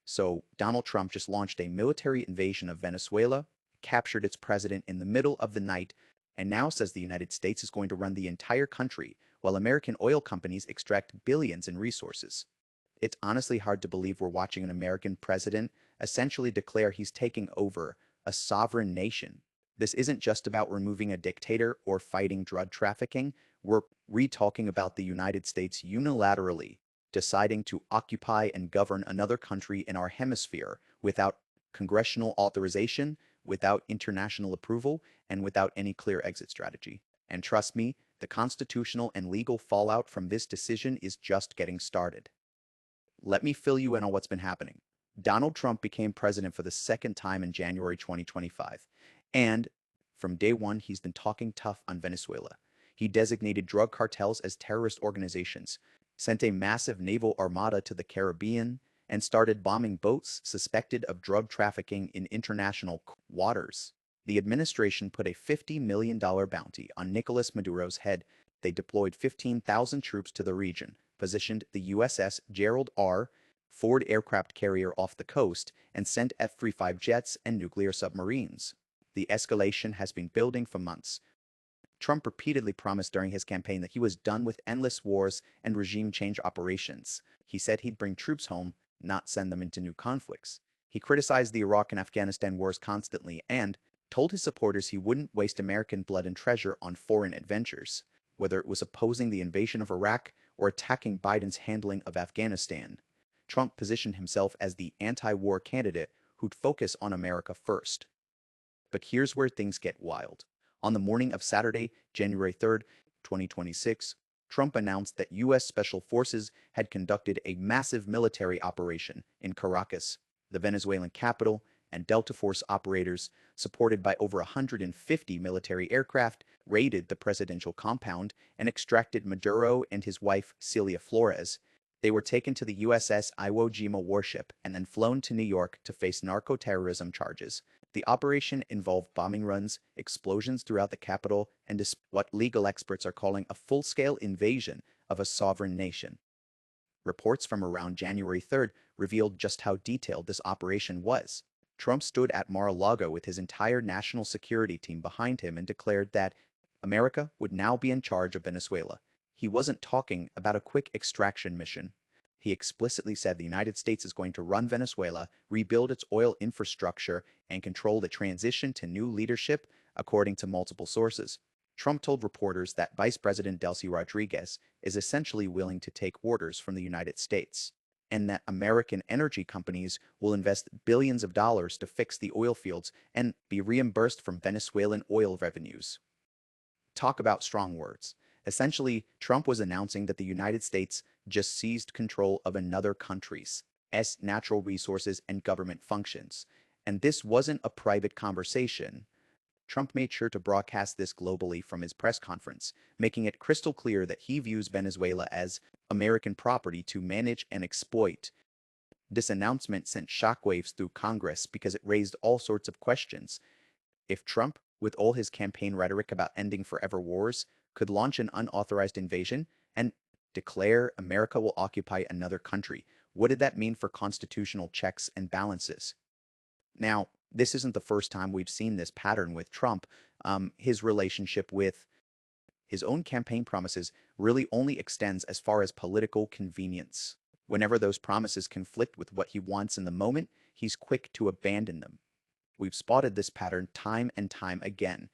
So Donald Trump just launched a military invasion of Venezuela, captured its president in the middle of the night, and now says the United States is going to run the entire country while American oil companies extract billions in resources. It's honestly hard to believe we're watching an American president essentially declare he's taking over a sovereign nation. This isn't just about removing a dictator or fighting drug trafficking. We're re-talking about the United States unilaterally deciding to occupy and govern another country in our hemisphere without congressional authorization, without international approval, and without any clear exit strategy. And trust me, the constitutional and legal fallout from this decision is just getting started. Let me fill you in on what's been happening. Donald Trump became president for the second time in January 2025. And from day one, he's been talking tough on Venezuela. He designated drug cartels as terrorist organizations, sent a massive naval armada to the Caribbean, and started bombing boats suspected of drug trafficking in international waters. The administration put a $50 million bounty on Nicolas Maduro's head. They deployed 15,000 troops to the region, positioned the USS Gerald R. Ford aircraft carrier off the coast, and sent F-35 jets and nuclear submarines. The escalation has been building for months. Trump repeatedly promised during his campaign that he was done with endless wars and regime change operations. He said he'd bring troops home, not send them into new conflicts. He criticized the Iraq and Afghanistan wars constantly and told his supporters he wouldn't waste American blood and treasure on foreign adventures, whether it was opposing the invasion of Iraq or attacking Biden's handling of Afghanistan. Trump positioned himself as the anti-war candidate who'd focus on America first. But here's where things get wild. On the morning of Saturday, January 3rd, 2026, Trump announced that U.S. Special Forces had conducted a massive military operation in Caracas, the Venezuelan capital, and Delta Force operators, supported by over 150 military aircraft, raided the presidential compound and extracted Maduro and his wife, Celia Flores. They were taken to the USS Iwo Jima warship and then flown to New York to face narco-terrorism charges. The operation involved bombing runs, explosions throughout the capital, and what legal experts are calling a full-scale invasion of a sovereign nation. Reports from around January 3rd revealed just how detailed this operation was. Trump stood at Mar-a-Lago with his entire national security team behind him and declared that America would now be in charge of Venezuela. He wasn't talking about a quick extraction mission. He explicitly said the United States is going to run Venezuela, rebuild its oil infrastructure, and control the transition to new leadership, according to multiple sources. Trump told reporters that Vice President Delcy Rodriguez is essentially willing to take orders from the United States, and that American energy companies will invest billions of dollars to fix the oil fields and be reimbursed from Venezuelan oil revenues. Talk about strong words. Essentially, Trump was announcing that the United States just seized control of another country's natural resources and government functions. And this wasn't a private conversation. Trump made sure to broadcast this globally from his press conference, making it crystal clear that he views Venezuela as American property to manage and exploit. This announcement sent shockwaves through Congress because it raised all sorts of questions. If Trump, with all his campaign rhetoric about ending forever wars, could launch an unauthorized invasion and declare America will occupy another country, what did that mean for constitutional checks and balances? Now, this isn't the first time we've seen this pattern with Trump. His relationship with his own campaign promises really only extends as far as political convenience. Whenever those promises conflict with what he wants in the moment, he's quick to abandon them. We've spotted this pattern time and time again.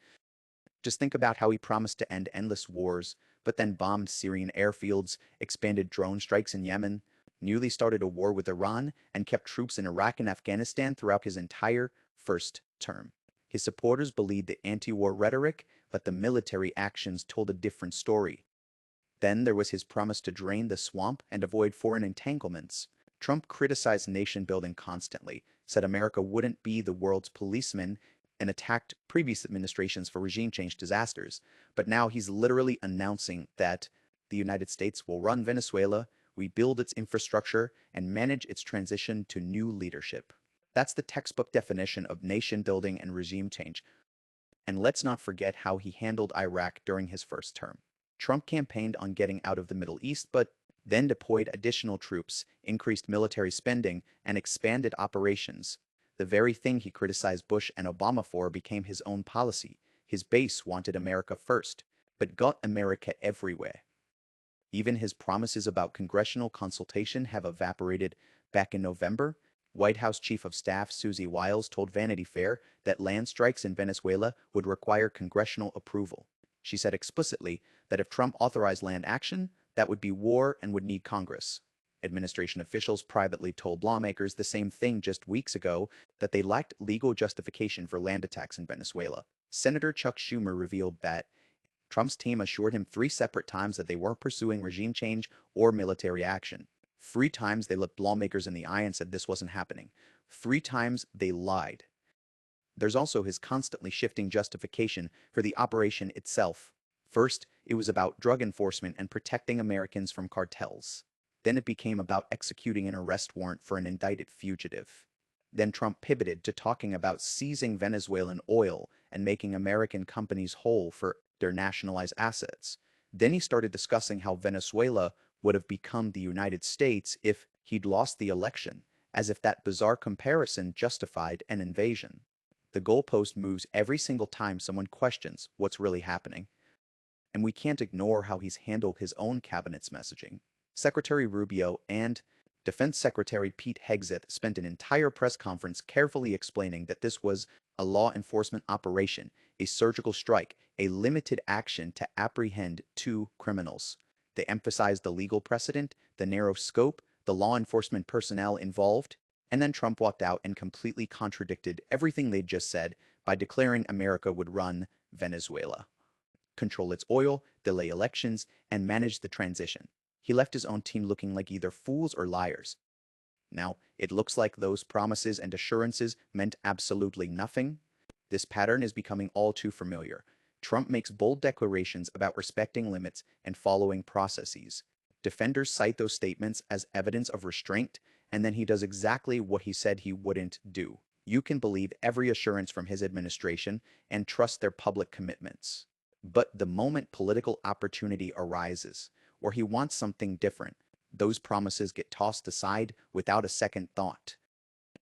Just think about how he promised to end endless wars, but then bombed Syrian airfields, expanded drone strikes in Yemen, newly started a war with Iran, and kept troops in Iraq and Afghanistan throughout his entire first term. His supporters believed the anti-war rhetoric, but the military actions told a different story. Then there was his promise to drain the swamp and avoid foreign entanglements. Trump criticized nation building constantly, said America wouldn't be the world's policeman, and attacked previous administrations for regime change disasters. But now he's literally announcing that the United States will run Venezuela, rebuild its infrastructure, and manage its transition to new leadership. That's the textbook definition of nation building and regime change. And let's not forget how he handled Iraq during his first term. Trump campaigned on getting out of the Middle East, but then deployed additional troops, increased military spending, and expanded operations. The very thing he criticized Bush and Obama for became his own policy. His base wanted America first, but got America everywhere. Even his promises about congressional consultation have evaporated. Back in November, White House Chief of Staff Susie Wiles told Vanity Fair that land strikes in Venezuela would require congressional approval. She said explicitly that if Trump authorized land action, that would be war and would need Congress. Administration officials privately told lawmakers the same thing just weeks ago, that they lacked legal justification for land attacks in Venezuela. Senator Chuck Schumer revealed that Trump's team assured him 3 separate times that they weren't pursuing regime change or military action. 3 times they looked lawmakers in the eye and said this wasn't happening. 3 times they lied. There's also his constantly shifting justification for the operation itself. First, it was about drug enforcement and protecting Americans from cartels. Then it became about executing an arrest warrant for an indicted fugitive. Then Trump pivoted to talking about seizing Venezuelan oil and making American companies whole for their nationalized assets. Then he started discussing how Venezuela would have become the United States if he'd lost the election, as if that bizarre comparison justified an invasion. The goalpost moves every single time someone questions what's really happening. And we can't ignore how he's handled his own cabinet's messaging. Secretary Rubio and Defense Secretary Pete Hegseth spent an entire press conference carefully explaining that this was a law enforcement operation, a surgical strike, a limited action to apprehend 2 criminals. They emphasized the legal precedent, the narrow scope, the law enforcement personnel involved, and then Trump walked out and completely contradicted everything they'd just said by declaring America would run Venezuela, control its oil, delay elections, and manage the transition. He left his own team looking like either fools or liars. Now, it looks like those promises and assurances meant absolutely nothing. This pattern is becoming all too familiar. Trump makes bold declarations about respecting limits and following processes. Defenders cite those statements as evidence of restraint, and then he does exactly what he said he wouldn't do. You can believe every assurance from his administration and trust their public commitments. But the moment political opportunity arises, or he wants something different, those promises get tossed aside without a second thought.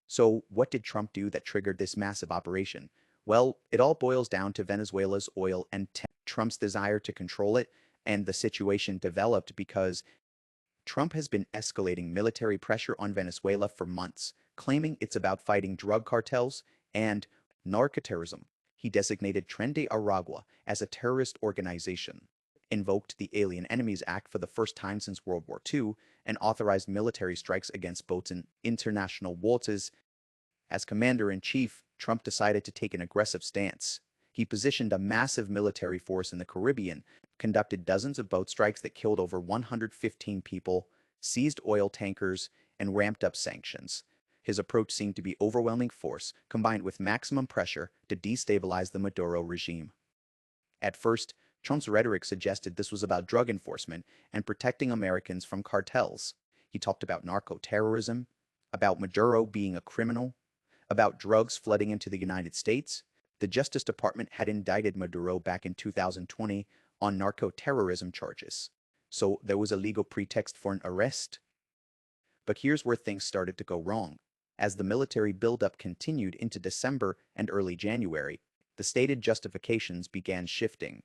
So, what did Trump do that triggered this massive operation? Well, it all boils down to Venezuela's oil and Trump's desire to control it, and the situation developed because Trump has been escalating military pressure on Venezuela for months, claiming it's about fighting drug cartels and narcoterrorism. He designated Tren de Aragua as a terrorist organization, invoked the Alien Enemies Act for the first time since World War II, and authorized military strikes against boats in international waters. As commander-in-chief, Trump decided to take an aggressive stance. He positioned a massive military force in the Caribbean, conducted dozens of boat strikes that killed over 115 people, seized oil tankers, and ramped up sanctions. His approach seemed to be overwhelming force combined with maximum pressure to destabilize the Maduro regime. At first, Trump's rhetoric suggested this was about drug enforcement and protecting Americans from cartels. He talked about narco-terrorism, about Maduro being a criminal, about drugs flooding into the United States. The Justice Department had indicted Maduro back in 2020 on narco-terrorism charges, so there was a legal pretext for an arrest. But here's where things started to go wrong. As the military buildup continued into December and early January, the stated justifications began shifting.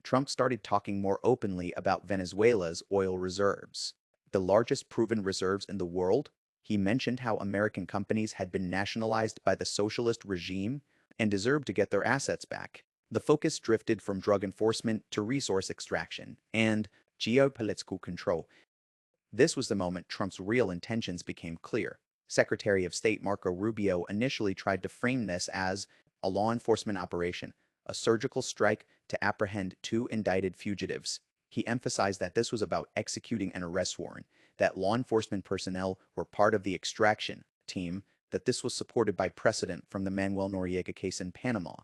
Trump started talking more openly about Venezuela's oil reserves, the largest proven reserves in the world. He mentioned how American companies had been nationalized by the socialist regime and deserved to get their assets back. The focus drifted from drug enforcement to resource extraction and geopolitical control. This was the moment Trump's real intentions became clear. Secretary of State Marco Rubio initially tried to frame this as a law enforcement operation, a surgical strike to apprehend 2 indicted fugitives. He emphasized that this was about executing an arrest warrant, that law enforcement personnel were part of the extraction team, that this was supported by precedent from the Manuel Noriega case in Panama.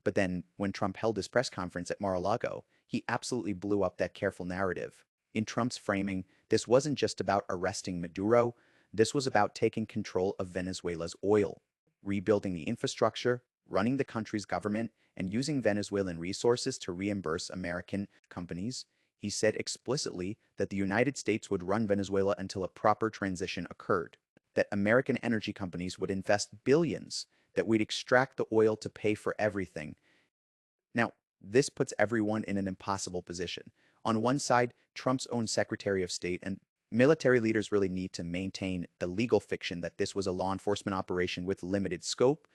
But then, when Trump held his press conference at Mar-a-Lago, he absolutely blew up that careful narrative. In Trump's framing, this wasn't just about arresting Maduro, this was about taking control of Venezuela's oil, rebuilding the infrastructure, running the country's government, and using Venezuelan resources to reimburse American companies. He said explicitly that the United States would run Venezuela until a proper transition occurred, that American energy companies would invest billions, that we'd extract the oil to pay for everything. Now, this puts everyone in an impossible position. On one side, Trump's own Secretary of State and military leaders really need to maintain the legal fiction that this was a law enforcement operation with limited scope.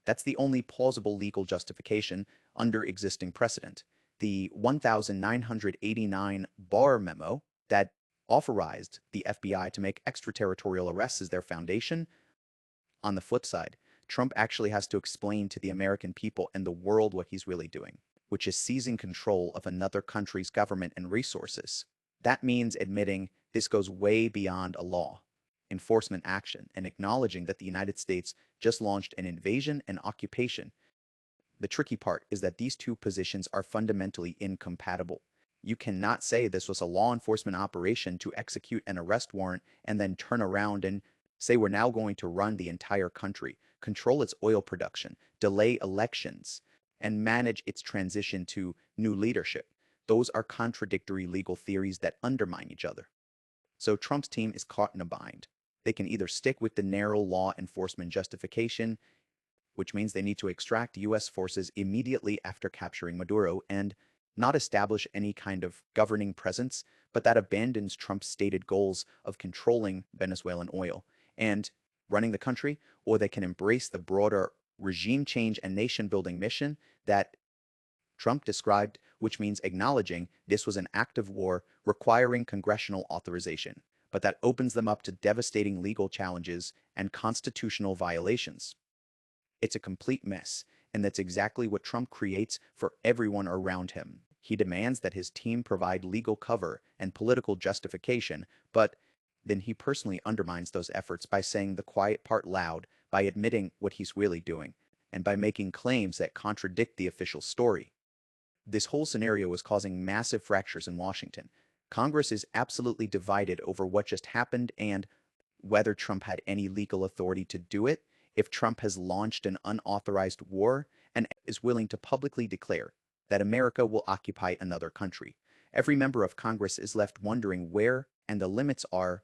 That's the only plausible legal justification under existing precedent. The 1989 Barr memo that authorized the FBI to make extraterritorial arrests as their foundation. On the flip side, Trump actually has to explain to the American people and the world what he's really doing, which is seizing control of another country's government and resources. That means admitting this goes way beyond a law, enforcement action, and acknowledging that the United States just launched an invasion and occupation. The tricky part is that these two positions are fundamentally incompatible. You cannot say this was a law enforcement operation to execute an arrest warrant and then turn around and say we're now going to run the entire country, control its oil production, delay elections, and manage its transition to new leadership. Those are contradictory legal theories that undermine each other. So Trump's team is caught in a bind. They can either stick with the narrow law enforcement justification, which means they need to extract U.S. forces immediately after capturing Maduro and not establish any kind of governing presence, but that abandons Trump's stated goals of controlling Venezuelan oil and running the country, or they can embrace the broader regime change and nation building mission that Trump described, which means acknowledging this was an act of war requiring congressional authorization, but that opens them up to devastating legal challenges and constitutional violations. It's a complete mess, and that's exactly what Trump creates for everyone around him. He demands that his team provide legal cover and political justification, but then he personally undermines those efforts by saying the quiet part loud, by admitting what he's really doing, and by making claims that contradict the official story. This whole scenario is causing massive fractures in Washington. Congress is absolutely divided over what just happened and whether Trump had any legal authority to do it, if Trump has launched an unauthorized war and is willing to publicly declare that America will occupy another country. Every member of Congress is left wondering where and the limits are.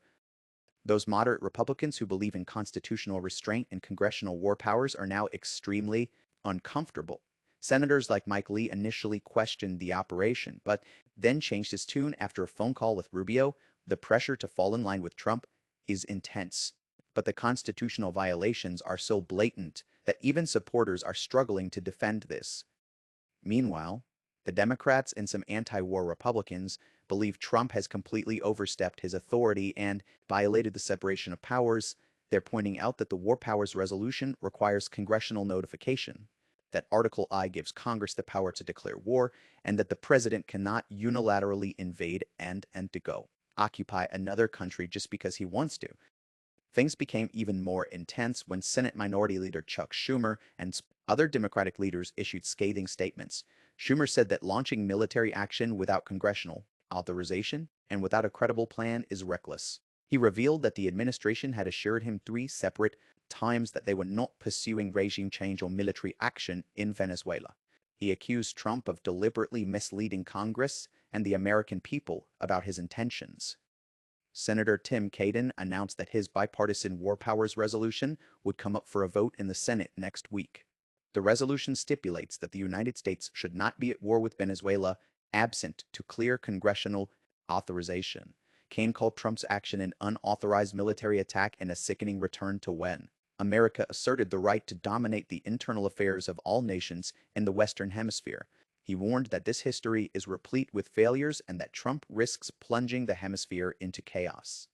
Those moderate Republicans who believe in constitutional restraint and congressional war powers are now extremely uncomfortable. Senators like Mike Lee initially questioned the operation, but then changed his tune after a phone call with Rubio. The pressure to fall in line with Trump is intense, but the constitutional violations are so blatant that even supporters are struggling to defend this. Meanwhile, the Democrats and some anti-war Republicans believe Trump has completely overstepped his authority and violated the separation of powers. They're pointing out that the War Powers Resolution requires congressional notification, that Article I gives Congress the power to declare war, and that the president cannot unilaterally invade and to go occupy another country just because he wants to. Things became even more intense when Senate Minority Leader Chuck Schumer and other Democratic leaders issued scathing statements. Schumer said that launching military action without congressional authorization and without a credible plan is reckless. He revealed that the administration had assured him 3 separate times that they were not pursuing regime change or military action in Venezuela. He accused Trump of deliberately misleading Congress and the American people about his intentions. Senator Tim Kaine announced that his bipartisan war powers resolution would come up for a vote in the Senate next week. The resolution stipulates that the United States should not be at war with Venezuela absent to clear congressional authorization. Kaine called Trump's action an unauthorized military attack and a sickening return to when America asserted the right to dominate the internal affairs of all nations in the Western Hemisphere. He warned that this history is replete with failures and that Trump risks plunging the hemisphere into chaos.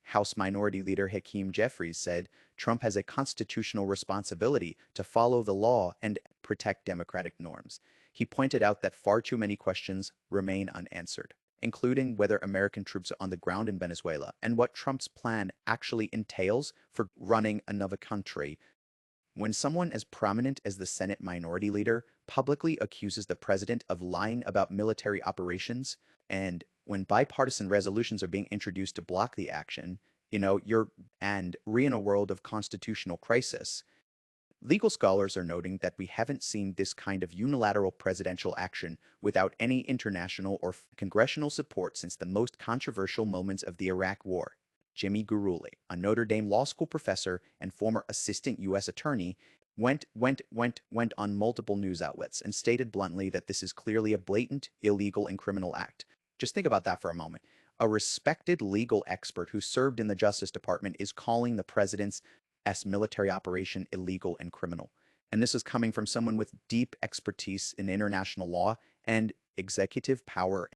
House Minority Leader Hakeem Jeffries said Trump has a constitutional responsibility to follow the law and protect democratic norms. He pointed out that far too many questions remain unanswered, including whether American troops are on the ground in Venezuela and what Trump's plan actually entails for running another country. When someone as prominent as the Senate Minority Leader publicly accuses the president of lying about military operations, and when bipartisan resolutions are being introduced to block the action, we're in a world of constitutional crisis. Legal scholars are noting that we haven't seen this kind of unilateral presidential action without any international or congressional support since the most controversial moments of the Iraq War. Jimmy Guruli, a Notre Dame law school professor and former assistant U.S. attorney, went on multiple news outlets and stated bluntly that this is clearly a blatant, illegal, and criminal act. Just think about that for a moment. A respected legal expert who served in the Justice Department is calling the president's military operation illegal and criminal. And this is coming from someone with deep expertise in international law and executive power.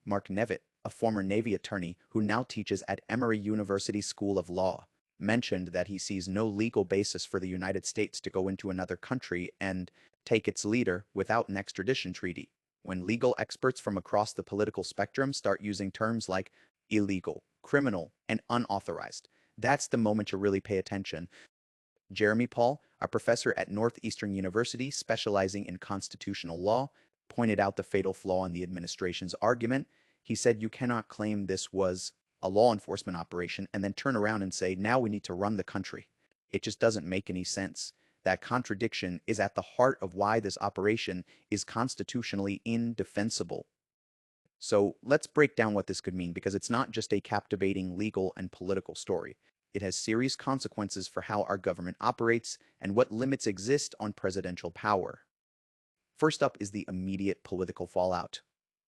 Mark Nevitt, a former Navy attorney who now teaches at Emory University School of Law, mentioned that he sees no legal basis for the United States to go into another country and take its leader without an extradition treaty. When legal experts from across the political spectrum start using terms like illegal, criminal, and unauthorized, that's the moment to really pay attention. Jeremy Paul, a professor at Northeastern University specializing in constitutional law, pointed out the fatal flaw in the administration's argument. He said you cannot claim this was a law enforcement operation and then turn around and say, now we need to run the country. It just doesn't make any sense. That contradiction is at the heart of why this operation is constitutionally indefensible. So let's break down what this could mean because it's not just a captivating legal and political story. It has serious consequences for how our government operates and what limits exist on presidential power. First up is the immediate political fallout.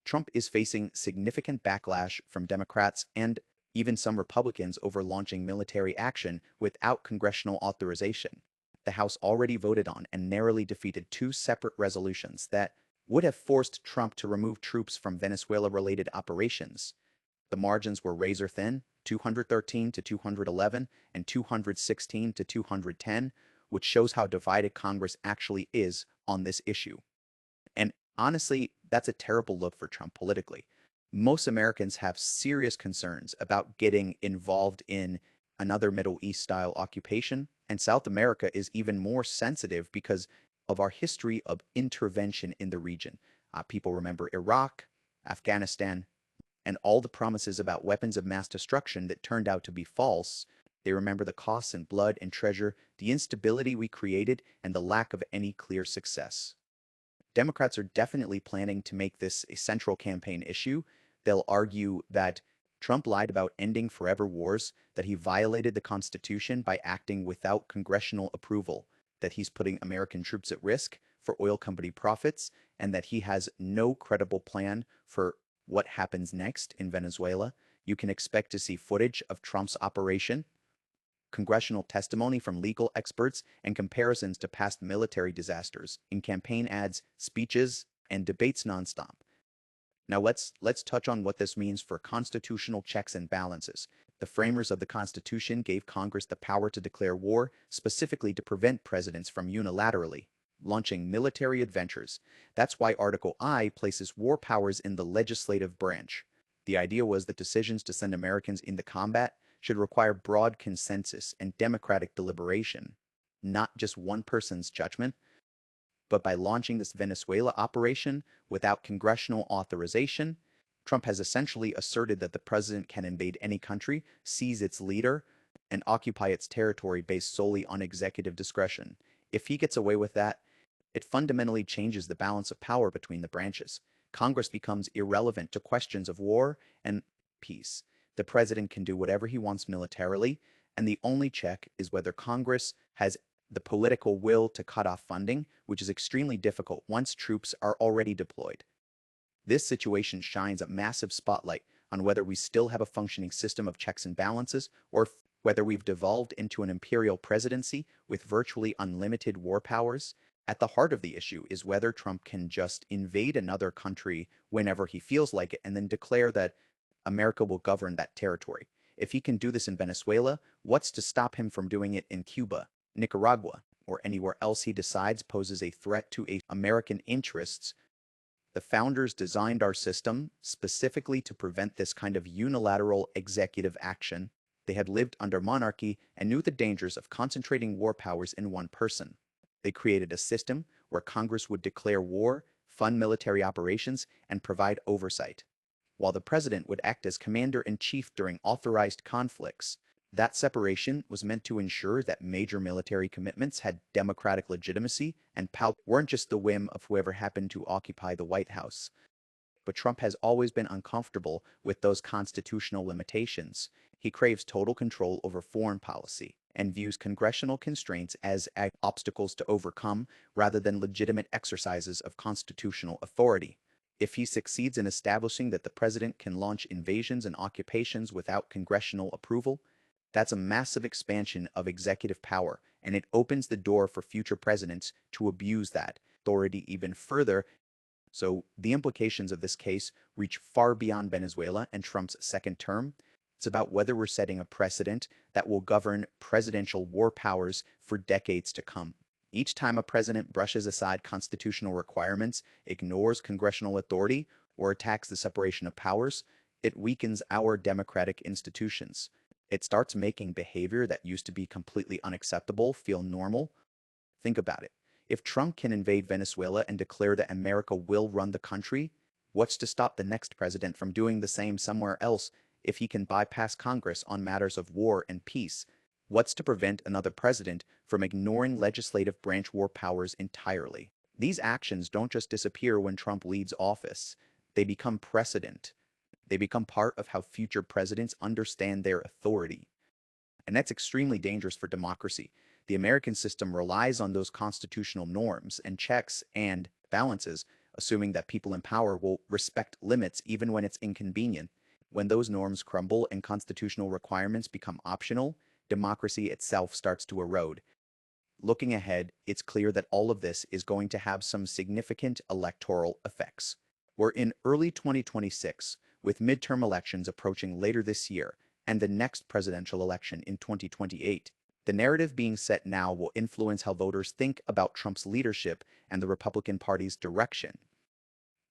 Trump is facing significant backlash from Democrats and even some Republicans over launching military action without congressional authorization. The House already voted on and narrowly defeated two separate resolutions that would have forced Trump to remove troops from Venezuela-related operations. The margins were razor thin, 213 to 211 and 216 to 210, which shows how divided Congress actually is on this issue. And honestly, that's a terrible look for Trump politically. Most Americans have serious concerns about getting involved in another Middle East style occupation, and South America is even more sensitive because of our history of intervention in the region. People remember Iraq, Afghanistan, and all the promises about weapons of mass destruction that turned out to be false. They remember the costs in blood and treasure, the instability we created, and the lack of any clear success. Democrats are definitely planning to make this a central campaign issue. They'll argue that Trump lied about ending forever wars, that he violated the Constitution by acting without congressional approval, that he's putting American troops at risk for oil company profits, and that he has no credible plan for what happens next in Venezuela. You can expect to see footage of Trump's operation, congressional testimony from legal experts, and comparisons to past military disasters in campaign ads, speeches, and debates nonstop. Now let's touch on what this means for constitutional checks and balances. The framers of the Constitution gave Congress the power to declare war, specifically to prevent presidents from unilaterally launching military adventures. That's why Article I places war powers in the legislative branch. The idea was that decisions to send Americans into combat should require broad consensus and democratic deliberation, not just one person's judgment. But by launching this Venezuela operation without congressional authorization, Trump has essentially asserted that the president can invade any country, seize its leader, and occupy its territory based solely on executive discretion. If he gets away with that, it fundamentally changes the balance of power between the branches. Congress becomes irrelevant to questions of war and peace. The president can do whatever he wants militarily, and the only check is whether Congress has the political will to cut off funding, which is extremely difficult once troops are already deployed. This situation shines a massive spotlight on whether we still have a functioning system of checks and balances or whether we've devolved into an imperial presidency with virtually unlimited war powers. At the heart of the issue is whether Trump can just invade another country whenever he feels like it and then declare that America will govern that territory. If he can do this in Venezuela, what's to stop him from doing it in Cuba, Nicaragua, or anywhere else he decides poses a threat to American interests? The founders designed our system specifically to prevent this kind of unilateral executive action. They had lived under monarchy and knew the dangers of concentrating war powers in one person. They created a system where Congress would declare war, fund military operations, and provide oversight, while the president would act as commander-in-chief during authorized conflicts. That separation was meant to ensure that major military commitments had democratic legitimacy and power weren't just the whim of whoever happened to occupy the White House. But Trump has always been uncomfortable with those constitutional limitations. He craves total control over foreign policy and views congressional constraints as obstacles to overcome rather than legitimate exercises of constitutional authority. If he succeeds in establishing that the president can launch invasions and occupations without congressional approval, that's a massive expansion of executive power, and it opens the door for future presidents to abuse that authority even further. So the implications of this case reach far beyond Venezuela and Trump's second term. It's about whether we're setting a precedent that will govern presidential war powers for decades to come. Each time a president brushes aside constitutional requirements, ignores congressional authority, or attacks the separation of powers, it weakens our democratic institutions. It starts making behavior that used to be completely unacceptable feel normal. Think about it. If Trump can invade Venezuela and declare that America will run the country, what's to stop the next president from doing the same somewhere else if he can bypass Congress on matters of war and peace? What's to prevent another president from ignoring legislative branch war powers entirely? These actions don't just disappear when Trump leaves office, they become precedent. They become part of how future presidents understand their authority. And that's extremely dangerous for democracy. The American system relies on those constitutional norms and checks and balances, assuming that people in power will respect limits even when it's inconvenient. When those norms crumble and constitutional requirements become optional, democracy itself starts to erode. Looking ahead, it's clear that all of this is going to have some significant electoral effects. We're in early 2026, with midterm elections approaching later this year and the next presidential election in 2028. The narrative being set now will influence how voters think about Trump's leadership and the Republican Party's direction.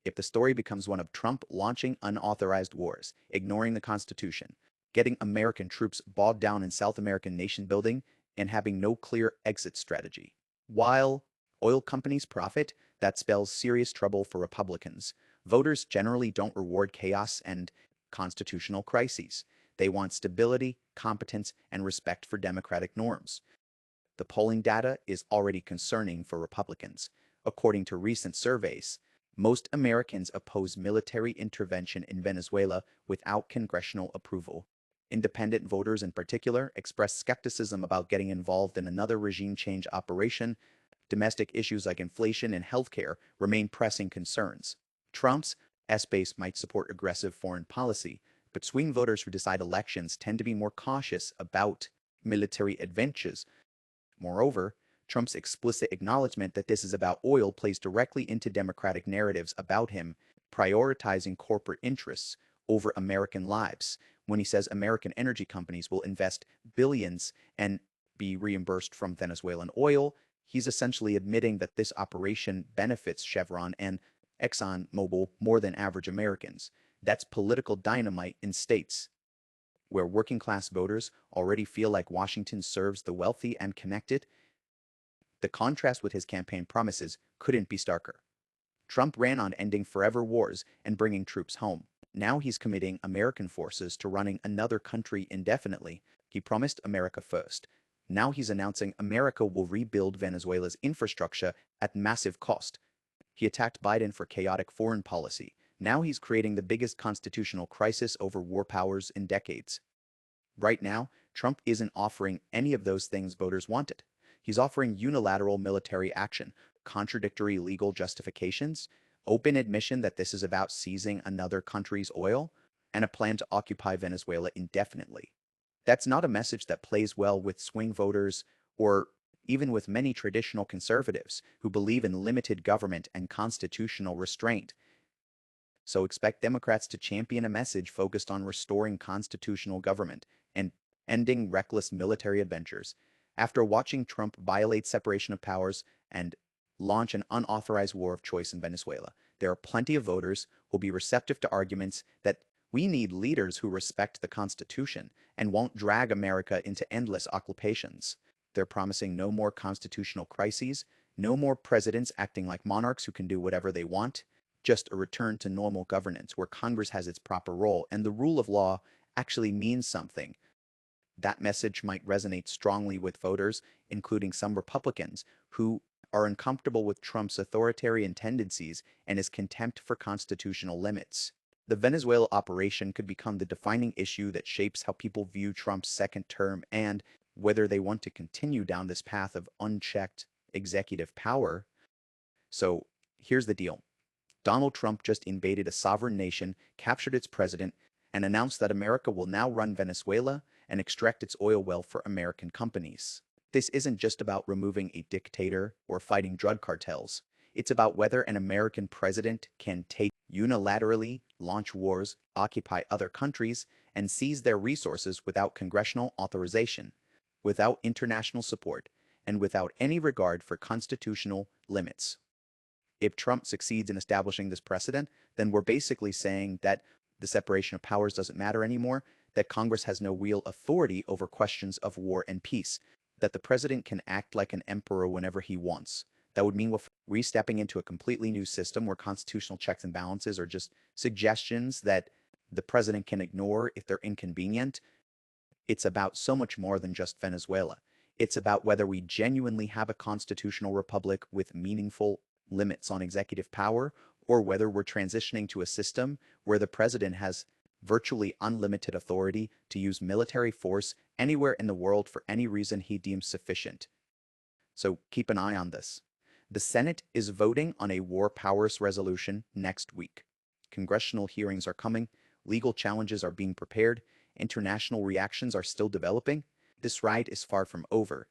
If the story becomes one of Trump launching unauthorized wars, ignoring the Constitution, getting American troops bogged down in South American nation building, and having no clear exit strategy, while oil companies profit, that spells serious trouble for Republicans. Voters generally don't reward chaos and constitutional crises. They want stability, competence, and respect for democratic norms. The polling data is already concerning for Republicans. According to recent surveys, most Americans oppose military intervention in Venezuela without congressional approval. Independent voters, in particular, express skepticism about getting involved in another regime change operation. Domestic issues like inflation and healthcare remain pressing concerns. Trump's S-base might support aggressive foreign policy, but swing voters who decide elections tend to be more cautious about military adventures. Moreover, Trump's explicit acknowledgement that this is about oil plays directly into Democratic narratives about him prioritizing corporate interests over American lives. When he says American energy companies will invest billions and be reimbursed from Venezuelan oil, he's essentially admitting that this operation benefits Chevron and ExxonMobil more than average Americans. That's political dynamite in states where working class voters already feel like Washington serves the wealthy and connected. The contrast with his campaign promises couldn't be starker. Trump ran on ending forever wars and bringing troops home. Now he's committing American forces to running another country indefinitely. He promised America first. Now he's announcing America will rebuild Venezuela's infrastructure at massive cost. He attacked Biden for chaotic foreign policy. Now he's creating the biggest constitutional crisis over war powers in decades. Right now, Trump isn't offering any of those things voters wanted. He's offering unilateral military action, contradictory legal justifications, open admission that this is about seizing another country's oil, and a plan to occupy Venezuela indefinitely. That's not a message that plays well with swing voters or even with many traditional conservatives who believe in limited government and constitutional restraint. So expect Democrats to champion a message focused on restoring constitutional government and ending reckless military adventures. After watching Trump violate separation of powers and launch an unauthorized war of choice in Venezuela, there are plenty of voters who will be receptive to arguments that we need leaders who respect the Constitution and won't drag America into endless occupations. They're promising no more constitutional crises, no more presidents acting like monarchs who can do whatever they want, just a return to normal governance where Congress has its proper role and the rule of law actually means something. That message might resonate strongly with voters, including some Republicans, who are uncomfortable with Trump's authoritarian tendencies and his contempt for constitutional limits. The Venezuela operation could become the defining issue that shapes how people view Trump's second term and whether they want to continue down this path of unchecked executive power. So here's the deal. Donald Trump just invaded a sovereign nation, captured its president, and announced that America will now run Venezuela and extract its oil wealth for American companies. This isn't just about removing a dictator or fighting drug cartels. It's about whether an American president can take unilaterally, launch wars, occupy other countries, and seize their resources without congressional authorization, without international support, and without any regard for constitutional limits. If Trump succeeds in establishing this precedent, then we're basically saying that the separation of powers doesn't matter anymore, that Congress has no real authority over questions of war and peace, that the president can act like an emperor whenever he wants. That would mean we're stepping into a completely new system where constitutional checks and balances are just suggestions that the president can ignore if they're inconvenient. It's about so much more than just Venezuela. It's about whether we genuinely have a constitutional republic with meaningful limits on executive power, or whether we're transitioning to a system where the president has virtually unlimited authority to use military force anywhere in the world for any reason he deems sufficient. So keep an eye on this. The Senate is voting on a war powers resolution next week. Congressional hearings are coming, legal challenges are being prepared, international reactions are still developing. This ride is far from over.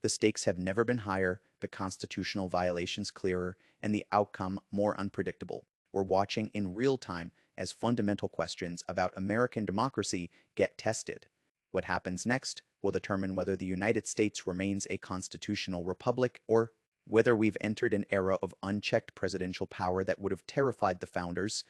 The stakes have never been higher, the constitutional violations clearer, and the outcome more unpredictable. We're watching in real time as fundamental questions about American democracy get tested. What happens next will determine whether the United States remains a constitutional republic or whether we've entered an era of unchecked presidential power that would have terrified the founders